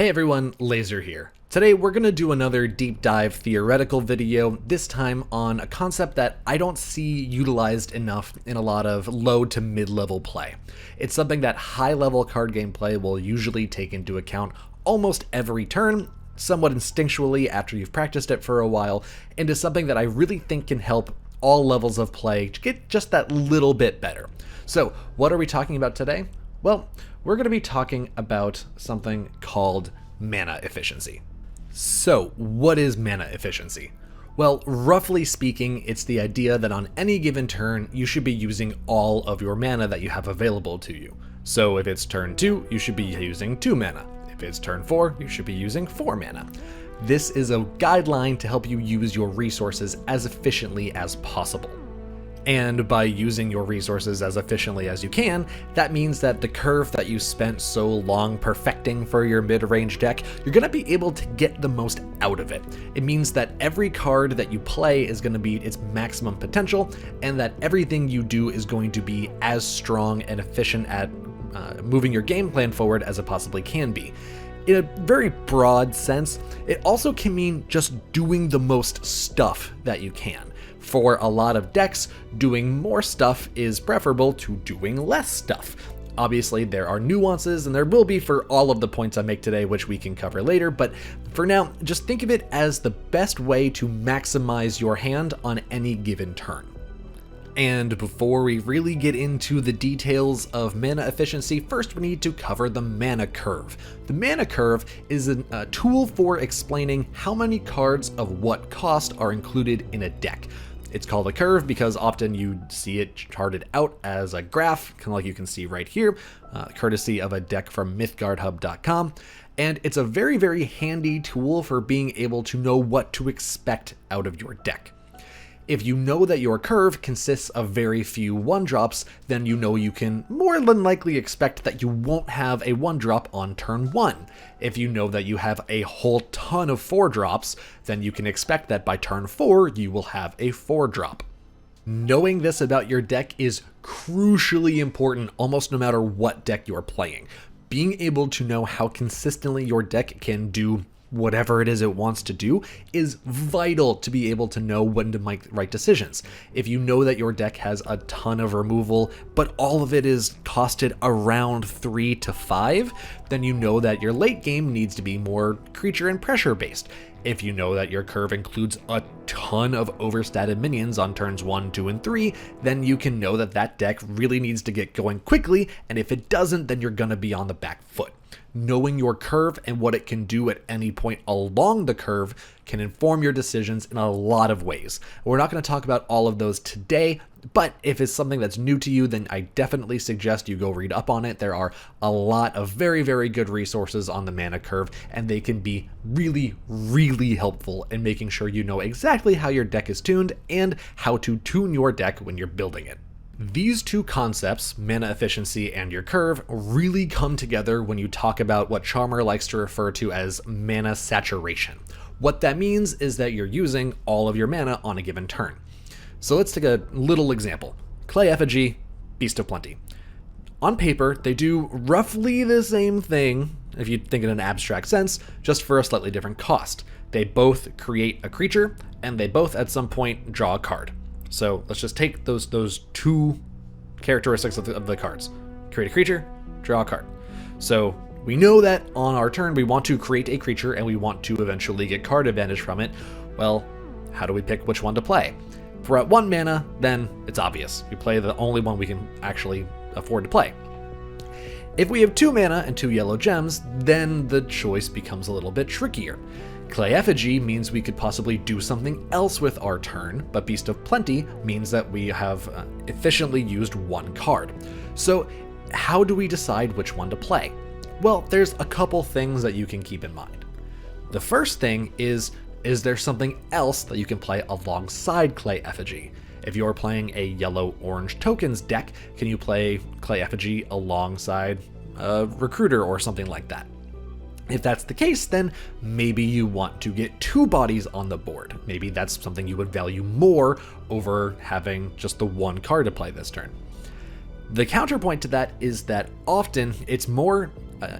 Hey everyone, Laser here. Today we're going to do another deep dive theoretical video, this time on a concept that I don't see utilized enough in a lot of low to mid-level play. It's something that high-level card game play will usually take into account almost every turn, somewhat instinctually after you've practiced it for a while, and is something that I really think can help all levels of play to get just that little bit better. So, what are we talking about today? Well, we're going to be talking about something called mana efficiency. So, what is mana efficiency? Well, roughly speaking, it's the idea that on any given turn, you should be using all of your mana that you have available to you. So if it's turn 2, you should be using 2 mana. If it's turn 4, you should be using 4 mana. This is a guideline to help you use your resources as efficiently as possible. And by using your resources as efficiently as you can, that means that the curve that you spent so long perfecting for your mid-range deck, you're going to be able to get the most out of it. It means that every card that you play is going to be its maximum potential, and that everything you do is going to be as strong and efficient at moving your game plan forward as it possibly can be. In a very broad sense, it also can mean just doing the most stuff that you can. For a lot of decks, doing more stuff is preferable to doing less stuff. Obviously, there are nuances, and there will be for all of the points I make today, which we can cover later, but for now, just think of it as the best way to maximize your hand on any given turn. And before we really get into the details of mana efficiency, first we need to cover the mana curve. The mana curve is a tool for explaining how many cards of what cost are included in a deck. It's called a curve because often you see it charted out as a graph, kind of like you can see right here, courtesy of a deck from mythgardhub.com. And it's a very, very handy tool for being able to know what to expect out of your deck. If you know that your curve consists of very few 1-drops, then you know you can more than likely expect that you won't have a 1-drop on turn 1. If you know that you have a whole ton of 4-drops, then you can expect that by turn 4 you will have a 4-drop. Knowing this about your deck is crucially important almost no matter what deck you're playing. Being able to know how consistently your deck can do whatever it is it wants to do is vital to be able to know when to make the right decisions. If you know that your deck has a ton of removal, but all of it is costed around 3 to 5, then you know that your late game needs to be more creature and pressure based. If you know that your curve includes a ton of overstated minions on turns 1, 2, and 3, then you can know that that deck really needs to get going quickly, and if it doesn't, then you're gonna be on the back foot. Knowing your curve and what it can do at any point along the curve can inform your decisions in a lot of ways. We're not going to talk about all of those today, but if it's something that's new to you, then I definitely suggest you go read up on it. There are a lot of very, very good resources on the mana curve, and they can be really, really helpful in making sure you know exactly how your deck is tuned and how to tune your deck when you're building it. These two concepts, mana efficiency and your curve, really come together when you talk about what Charmer likes to refer to as mana saturation. What that means is that you're using all of your mana on a given turn. So let's take a little example. Clay Effigy, Beast of Plenty. On paper, they do roughly the same thing, if you think in an abstract sense, just for a slightly different cost. They both create a creature, and they both at some point draw a card. So let's just take those two characteristics of the cards. Create a creature, draw a card. So we know that on our turn we want to create a creature and we want to eventually get card advantage from it. Well, how do we pick which one to play? If we're at 1 mana, then it's obvious. We play the only one we can actually afford to play. If we have 2 mana and 2 yellow gems, then the choice becomes a little bit trickier. Clay Effigy means we could possibly do something else with our turn, but Beast of Plenty means that we have efficiently used 1 card. So how do we decide which one to play? Well, there's a couple things that you can keep in mind. The first thing is there something else that you can play alongside Clay Effigy? If you're playing a yellow-orange tokens deck, can you play Clay Effigy alongside a Recruiter or something like that? If that's the case, then maybe you want to get 2 bodies on the board. Maybe that's something you would value more over having just the 1 card to play this turn. The counterpoint to that is that often it's more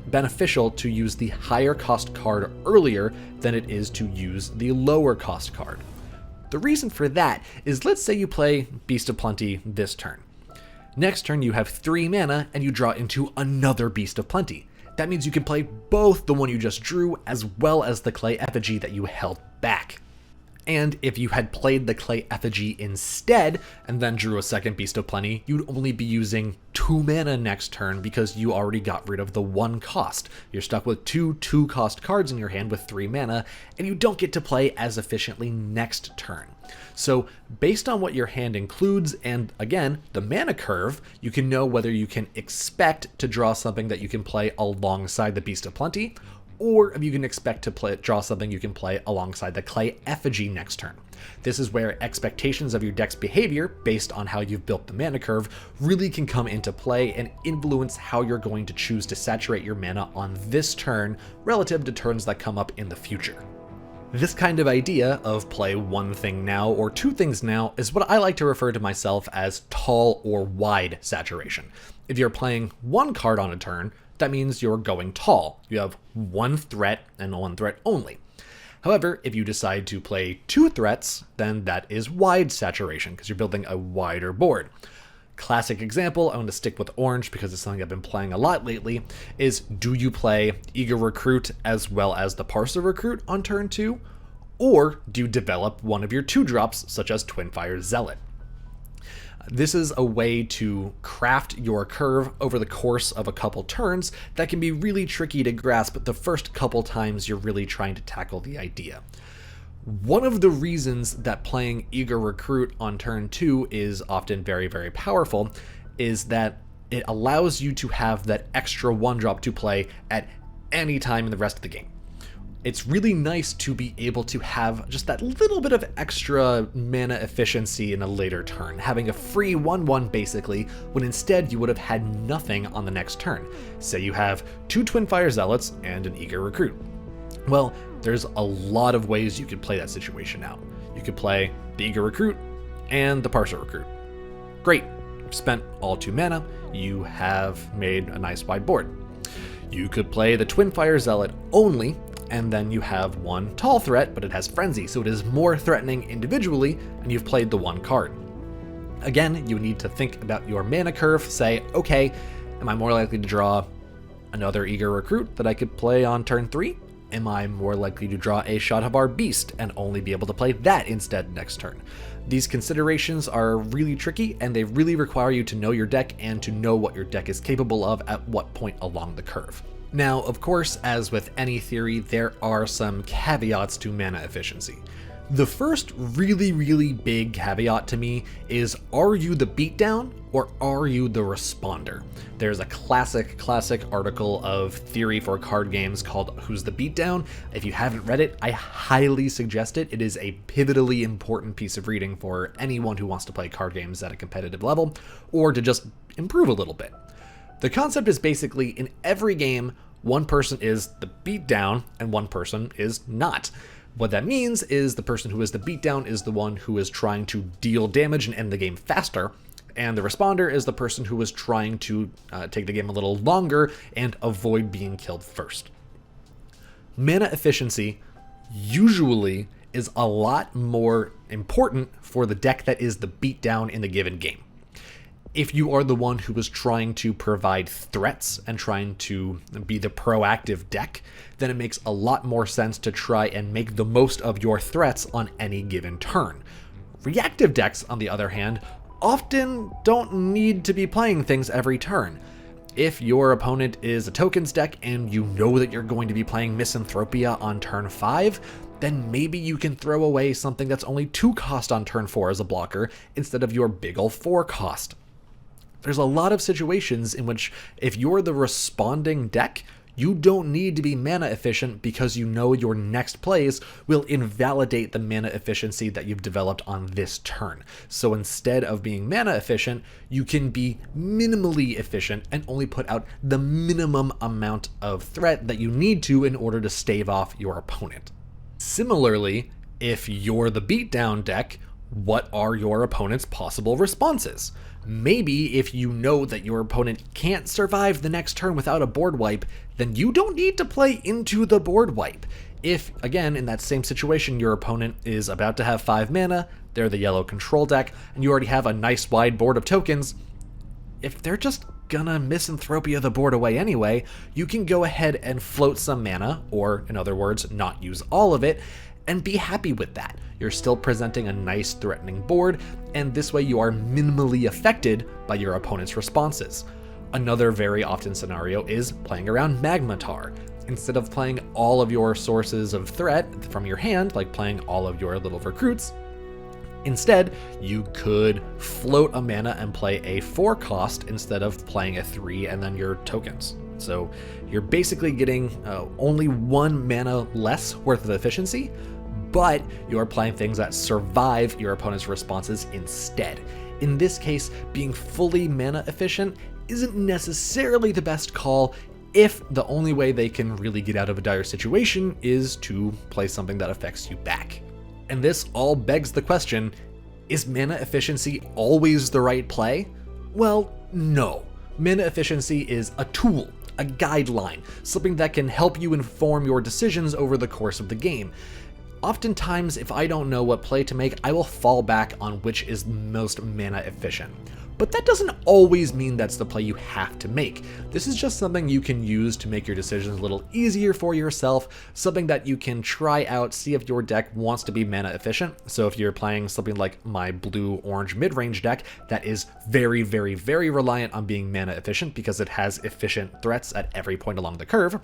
beneficial to use the higher cost card earlier than it is to use the lower cost card. The reason for that is, let's say you play Beast of Plenty this turn. Next turn you have 3 mana and you draw into another Beast of Plenty. That means you can play both the one you just drew as well as the Clay Effigy that you held back. And if you had played the Clay Effigy instead and then drew a second Beast of Plenty, you'd only be using 2 mana next turn because you already got rid of the 1 cost. You're stuck with 2 2-cost cards in your hand with 3 mana, and you don't get to play as efficiently next turn. So based on what your hand includes, and again, the mana curve, you can know whether you can expect to draw something that you can play alongside the Beast of Plenty, or if you can expect to draw something you can play alongside the Clay Effigy next turn. This is where expectations of your deck's behavior, based on how you've built the mana curve, really can come into play and influence how you're going to choose to saturate your mana on this turn relative to turns that come up in the future. This kind of idea of play one thing now or 2 things now is what I like to refer to myself as tall or wide saturation. If you're playing 1 card on a turn, that means you're going tall. You have 1 threat and 1 threat only. However, if you decide to play 2 threats, then that is wide saturation because you're building a wider board. Classic example, I'm going to stick with orange because it's something I've been playing a lot lately, is do you play Eager Recruit as well as the Parcel Recruit on turn 2? Or do you develop one of your 2-drops such as Twinfire Zealot? This is a way to craft your curve over the course of a couple turns that can be really tricky to grasp the first couple times you're really trying to tackle the idea. One of the reasons that playing Eager Recruit on turn 2 is often very, very powerful is that it allows you to have that extra 1-drop to play at any time in the rest of the game. It's really nice to be able to have just that little bit of extra mana efficiency in a later turn, having a free 1/1 basically, when instead you would have had nothing on the next turn. Say you have 2 Twinfire Zealots and an Eager Recruit. Well, there's a lot of ways you could play that situation out. You could play the Eager Recruit and the Parcel Recruit. Great, you've spent all 2 mana, you have made a nice wide board. You could play the Twinfire Zealot only, and then you have 1 tall threat, but it has Frenzy, so it is more threatening individually, and you've played the 1 card. Again, you need to think about your mana curve, say, okay, am I more likely to draw another Eager Recruit that I could play on turn 3? Am I more likely to draw a Shadowvar Beast and only be able to play that instead next turn? These considerations are really tricky, and they really require you to know your deck and to know what your deck is capable of at what point along the curve. Now, of course, as with any theory, there are some caveats to mana efficiency. The first really big caveat to me is, are you the beatdown or are you the responder? There's a classic article of theory for card games called Who's the Beatdown? If you haven't read it, I highly suggest it. It is a pivotally important piece of reading for anyone who wants to play card games at a competitive level or to just improve a little bit. The concept is basically, in every game, one person is the beatdown and one person is not. What that means is the person who is the beatdown is the one who is trying to deal damage and end the game faster, and the responder is the person who is trying to take the game a little longer and avoid being killed first. Mana efficiency usually is a lot more important for the deck that is the beatdown in the given game. If you are the one who is trying to provide threats and trying to be the proactive deck, then it makes a lot more sense to try and make the most of your threats on any given turn. Reactive decks, on the other hand, often don't need to be playing things every turn. If your opponent is a tokens deck and you know that you're going to be playing Misanthropia on turn 5, then maybe you can throw away something that's only 2 cost on turn 4 as a blocker instead of your big ol' 4 cost. There's a lot of situations in which if you're the responding deck, you don't need to be mana efficient because you know your next plays will invalidate the mana efficiency that you've developed on this turn. So instead of being mana efficient, you can be minimally efficient and only put out the minimum amount of threat that you need to in order to stave off your opponent. Similarly, if you're the beatdown deck, what are your opponent's possible responses? Maybe if you know that your opponent can't survive the next turn without a board wipe, then you don't need to play into the board wipe. If, again, in that same situation, your opponent is about to have 5 mana, they're the yellow control deck, and you already have a nice wide board of tokens, if they're just gonna misanthropia the board away anyway, you can go ahead and float some mana, or in other words, not use all of it, and be happy with that. You're still presenting a nice threatening board, and this way you are minimally affected by your opponent's responses. Another very often scenario is playing around Magmatar. Instead of playing all of your sources of threat from your hand, like playing all of your little recruits, instead, you could float a mana and play a 4 cost instead of playing a 3 and then your tokens. So you're basically getting only 1 mana less worth of efficiency, but you're playing things that survive your opponent's responses instead. In this case, being fully mana efficient isn't necessarily the best call if the only way they can really get out of a dire situation is to play something that affects you back. And this all begs the question, is mana efficiency always the right play? Well, no. Mana efficiency is a tool, a guideline, something that can help you inform your decisions over the course of the game. Oftentimes, if I don't know what play to make, I will fall back on which is most mana efficient. But that doesn't always mean that's the play you have to make. This is just something you can use to make your decisions a little easier for yourself, something that you can try out, see if your deck wants to be mana efficient. So if you're playing something like my blue-orange mid-range deck that is very, very, very reliant on being mana efficient because it has efficient threats at every point along the curve,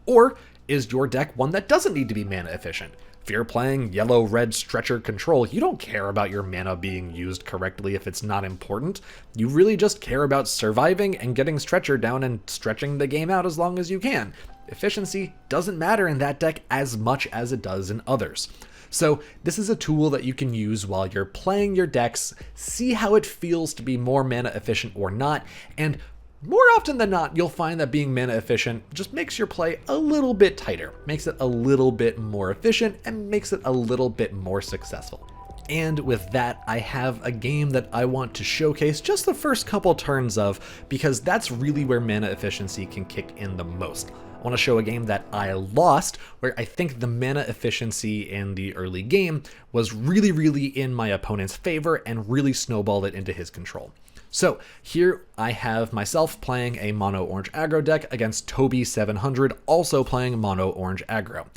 or is your deck one that doesn't need to be mana efficient? If you're playing yellow-red stretcher control, you don't care about your mana being used correctly if it's not important. You really just care about surviving and getting stretcher down and stretching the game out as long as you can. Efficiency doesn't matter in that deck as much as it does in others. So this is a tool that you can use while you're playing your decks, see how it feels to be more mana efficient or not, and more often than not, you'll find that being mana efficient just makes your play a little bit tighter, makes it a little bit more efficient, and makes it a little bit more successful. And with that, I have a game that I want to showcase just the first couple turns of, because that's really where mana efficiency can kick in the most. I want to show a game that I lost, where I think the mana efficiency in the early game was really, really in my opponent's favor and really snowballed it into his control. So here I have myself playing a mono orange aggro deck against Toby 700 also playing mono orange aggro.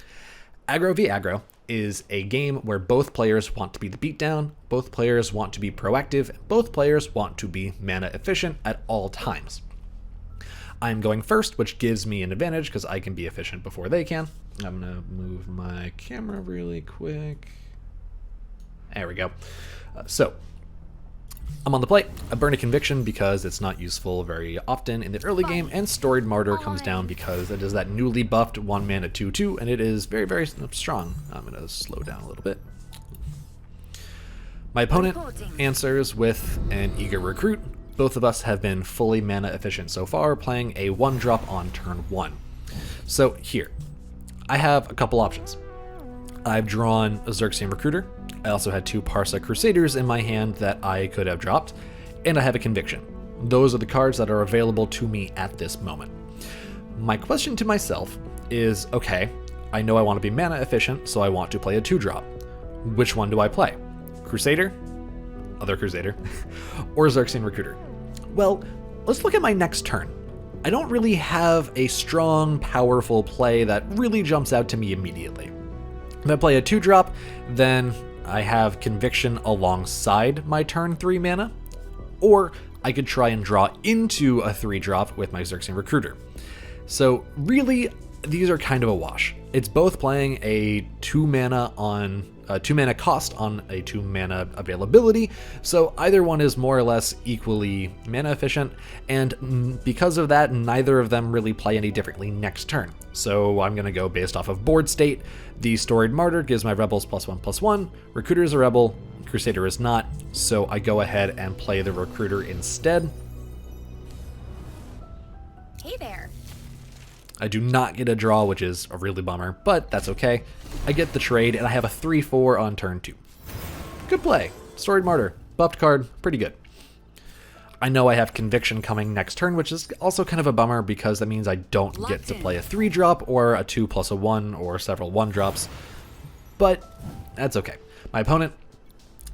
Aggro v aggro is a game where both players want to be the beatdown, both players want to be proactive, both players want to be mana efficient at all times. I'm going first, which gives me an advantage because I can be efficient before they can. I'm gonna move my camera really quick. There we go. So I'm on the plate. I burn a conviction because it's not useful very often in the early game, and Storied Martyr comes down because it is that newly buffed 1 mana 2/2, and it is very, very strong. I'm going to slow down a little bit. My opponent answers with an Eager Recruit. Both of us have been fully mana efficient so far, playing a 1-drop on turn 1. So here, I have a couple options. I've drawn a Xerxian Recruiter. I also had 2 Parsa Crusaders in my hand that I could have dropped, and I have a Conviction. Those are the cards that are available to me at this moment. My question to myself is, okay, I know I want to be mana efficient, so I want to play a 2-drop. Which one do I play? Crusader? Other Crusader? Or Xerxian Recruiter? Well, let's look at my next turn. I don't really have a strong, powerful play that really jumps out to me immediately. If I play a 2-drop, then I have Conviction alongside my turn 3 mana, or I could try and draw into a 3-drop with my Xerxian Recruiter. So really, these are kind of a wash. It's both playing a 2 mana cost on a 2 mana availability, so either one is more or less equally mana efficient, and because of that, neither of them really play any differently next turn. So I'm going to go based off of board state. The Storied Martyr gives my rebels +1/+1, Recruiter is a rebel, Crusader is not, so I go ahead and play the Recruiter instead. Hey there. I do not get a draw, which is a really bummer, but that's okay. I get the trade, and I have a 3/4 on turn 2. good play. Storied Martyr, buffed card, pretty good. I know I have Conviction coming next turn, which is also kind of a bummer because that means I don't get to play a 3-drop or a 2 plus a 1 or several 1-drops, but that's okay. My opponent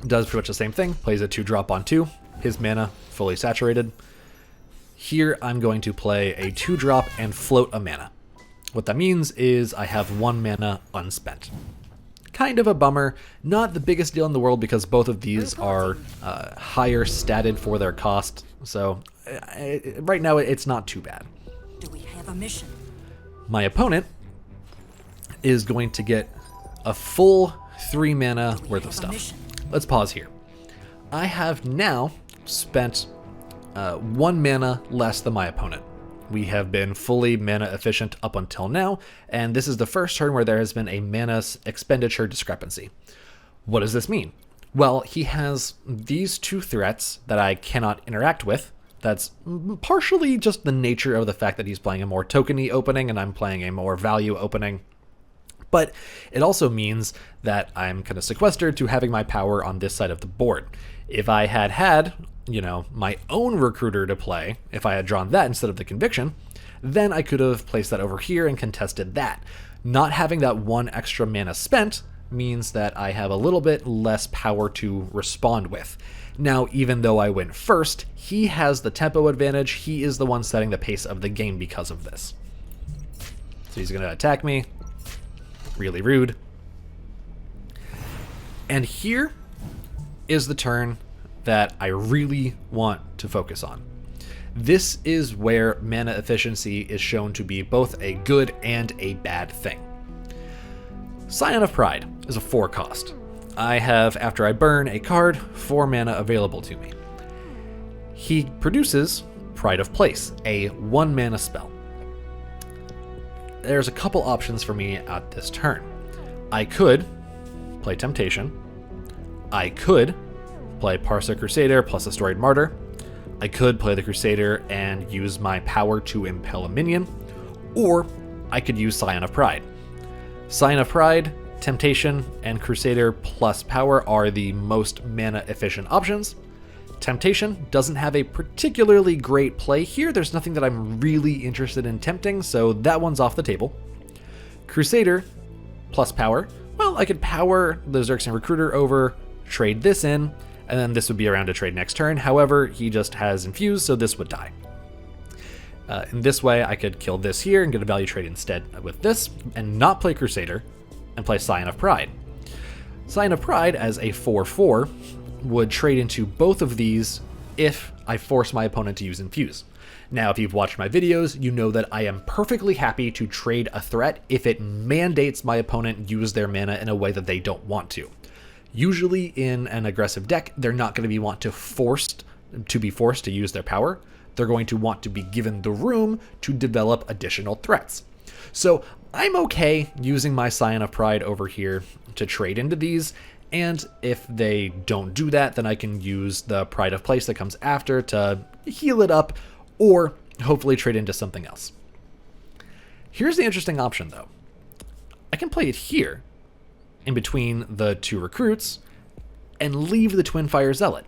does pretty much the same thing, plays a 2-drop on 2, his mana fully saturated. Here I'm going to play a 2-drop and float a mana. What that means is I have 1 mana unspent. Kind of a bummer, not the biggest deal in the world because both of these are higher statted for their cost, so right now it's not too bad. Do we have a mission? My opponent is going to get a full 3 mana worth of stuff. Let's pause here. I have now spent 1 mana less than my opponent. We have been fully mana efficient up until now, and this is the first turn where there has been a mana expenditure discrepancy. What does this mean? Well, he has these 2 threats that I cannot interact with. That's partially just the nature of the fact that he's playing a more tokeny opening and I'm playing a more value opening. But it also means that I'm kind of sequestered to having my power on this side of the board. If I had, you know, my own recruiter to play, if I had drawn that instead of the Conviction, then I could have placed that over here and contested that. Not having that 1 extra mana spent means that I have a little bit less power to respond with. Now, even though I went first, he has the tempo advantage. He is the one setting the pace of the game because of this. So he's going to attack me. Really rude. And here is the turn that I really want to focus on. This is where mana efficiency is shown to be both a good and a bad thing. Scion of Pride is a 4 cost. I have, after I burn a card, 4 mana available to me. He produces Pride of Place, a 1 mana spell. There's a couple options for me at this turn. I could play Temptation. I could play Parsa Crusader plus a Storied Martyr. I could play the Crusader and use my power to impel a minion. Or I could use Scion of Pride. Scion of Pride, Temptation, and Crusader plus power are the most mana efficient options. Temptation doesn't have a particularly great play here. There's nothing that I'm really interested in tempting, so that one's off the table. Crusader plus power. Well, I could power the Xerxan Recruiter over, trade this in, and then this would be around to trade next turn. However, he just has Infuse, so this would die. In this way, I could kill this here and get a value trade instead with this, and not play Crusader, and play Scion of Pride. Scion of Pride as a 4/4 would trade into both of these if I force my opponent to use Infuse. Now, if you've watched my videos, you know that I am perfectly happy to trade a threat if it mandates my opponent use their mana in a way that they don't want to. Usually in an aggressive deck, they're not going to be forced to use their power. They're going to want to be given the room to develop additional threats. So I'm okay using my Scion of Pride over here to trade into these, and if they don't do that, then I can use the Pride of Place that comes after to heal it up, or hopefully trade into something else. Here's the interesting option, though. I can play it here, in between the 2 recruits, and leave the Twinfire Zealot.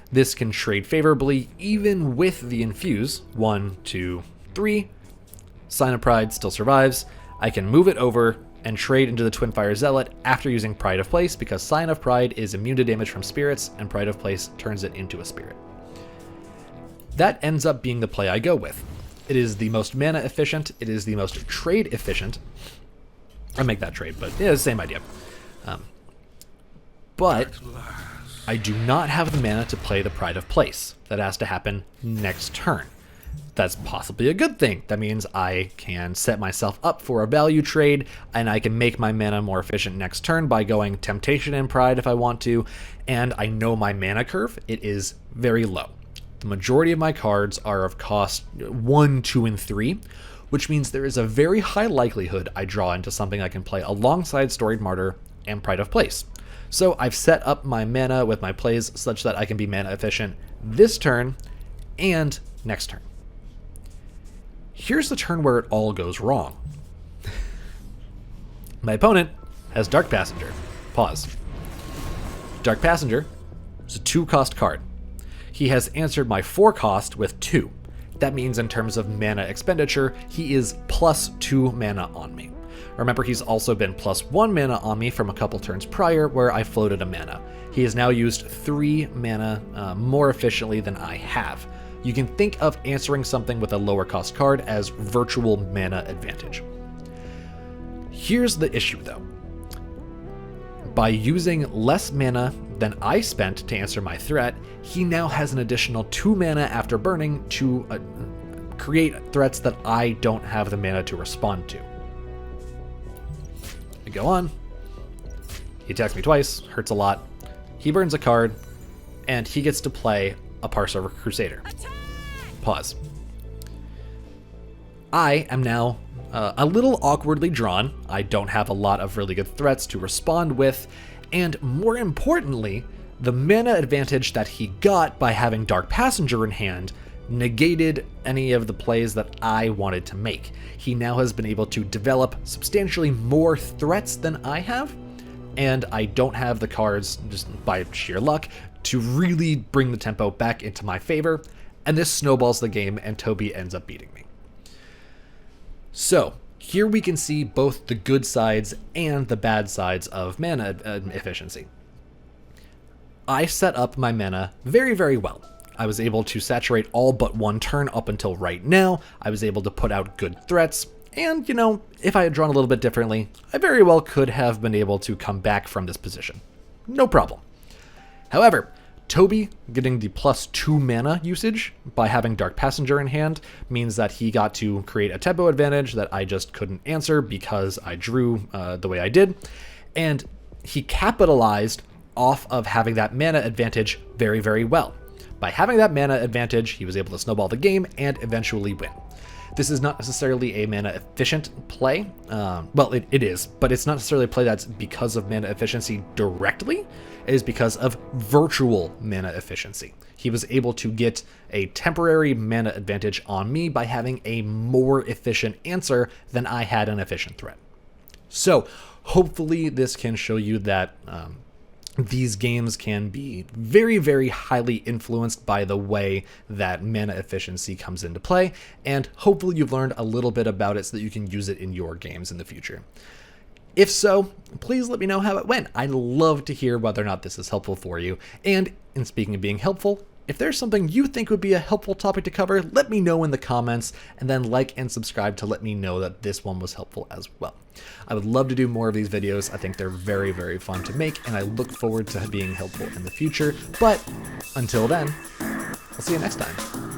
This can trade favorably even with the Infuse. 1, 2, 3. Scion of Pride still survives. I can move it over and trade into the Twinfire Zealot after using Pride of Place, because Scion of Pride is immune to damage from spirits, and Pride of Place turns it into a spirit. That ends up being the play I go with. It is the most mana efficient, it is the most trade efficient. I make that trade, but yeah, it's the same idea. But I do not have the mana to play the Pride of Place. That has to happen next turn. That's possibly a good thing. That means I can set myself up for a value trade, and I can make my mana more efficient next turn by going Temptation and Pride if I want to, and I know my mana curve. It is very low. The majority of my cards are of cost 1, 2, and 3, which means there is a very high likelihood I draw into something I can play alongside Storied Martyr and Pride of Place. So I've set up my mana with my plays such that I can be mana efficient this turn and next turn. Here's the turn where it all goes wrong. My opponent has Dark Passenger. Pause. Dark Passenger is a 2-cost card. He has answered my 4-cost with 2. That means in terms of mana expenditure, he is plus 2 mana on me. Remember, he's also been plus 1 mana on me from a couple turns prior where I floated a mana. He has now used 3 mana more efficiently than I have. You can think of answering something with a lower cost card as virtual mana advantage. Here's the issue though. By using less mana than I spent to answer my threat, he now has an additional 2 mana after burning to create threats that I don't have the mana to respond to. I go on. He attacks me twice, hurts a lot. He burns a card, and he gets to play a Parserver Crusader. Pause. I am now a little awkwardly drawn. I don't have a lot of really good threats to respond with, and more importantly, the mana advantage that he got by having Dark Passenger in hand negated any of the plays that I wanted to make. He now has been able to develop substantially more threats than I have, and I don't have the cards, just by sheer luck, to really bring the tempo back into my favor, and this snowballs the game and Toby ends up beating me. So, here we can see both the good sides and the bad sides of mana efficiency. I set up my mana very, very well. I was able to saturate all but 1 turn up until right now. I was able to put out good threats, and, you know, if I had drawn a little bit differently, I very well could have been able to come back from this position. No problem. However, Toby getting the plus 2 mana usage by having Dark Passenger in hand means that he got to create a tempo advantage that I just couldn't answer because I drew the way I did, and he capitalized off of having that mana advantage very, very well. By having that mana advantage, he was able to snowball the game and eventually win. This is not necessarily a mana efficient play. Well, it is, but it's not necessarily a play that's because of mana efficiency directly. It is because of virtual mana efficiency. He was able to get a temporary mana advantage on me by having a more efficient answer than I had an efficient threat. So hopefully this can show you that these games can be very, very highly influenced by the way that mana efficiency comes into play, and hopefully you've learned a little bit about it so that you can use it in your games in the future. If so, please let me know how it went. I'd love to hear whether or not this is helpful for you. And in speaking of being helpful, if there's something you think would be a helpful topic to cover, let me know in the comments, and then like and subscribe to let me know that this one was helpful as well. I would love to do more of these videos. I think they're very, very fun to make, and I look forward to being helpful in the future. But until then, I'll see you next time.